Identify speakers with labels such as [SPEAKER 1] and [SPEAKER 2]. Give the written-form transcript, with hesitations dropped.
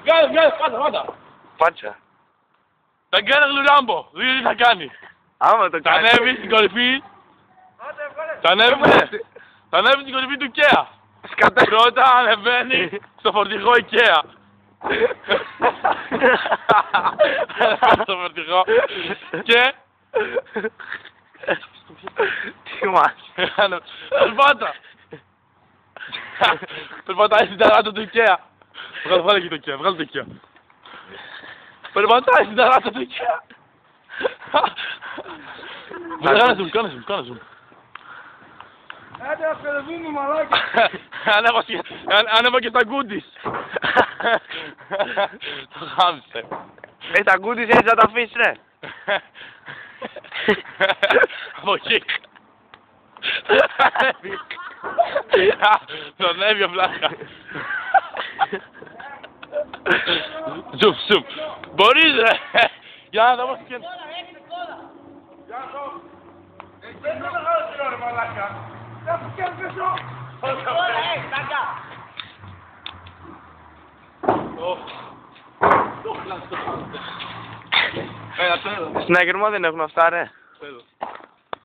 [SPEAKER 1] Βγάλε, πάντα.
[SPEAKER 2] Πάτσα.
[SPEAKER 1] Θα κάνει γλουράμπο, τι θα κάνει.
[SPEAKER 2] Άμα το
[SPEAKER 1] Θα
[SPEAKER 2] κάνει.
[SPEAKER 1] ανέβει στην κορυφή. Θα ανέβει στην κορυφή του IKEA. Πρώτα ανεβαίνει στο φορτηγό IKEA. Στο φορτηγό. Και...
[SPEAKER 2] Τι μας.
[SPEAKER 1] Περπατάει στην ταράτσα του IKEA. Βγάλε και το IKEA, βγάλε το IKEA. Περπατάει στην ταράτσα του IKEA. Κάνε zoom.
[SPEAKER 3] Άντε αφαιρεθούμε μαλάκα.
[SPEAKER 1] Ανέβα και τα goodies. Το χάμισε.
[SPEAKER 2] Τα goodies έτσι να τα αφήσεις, ρε.
[SPEAKER 1] Από εκεί. Τον έβγε πλάκα. Zoom. Μπορείς ρε. Για να δω και...
[SPEAKER 3] Γεια σου. Δεν θα χάσω ρε μαλάκα. Θα σου πιάνω πίσω.
[SPEAKER 1] Έλα,
[SPEAKER 2] Στην αγερμό δεν έχουν αυτά, ρε.
[SPEAKER 1] Θέλω.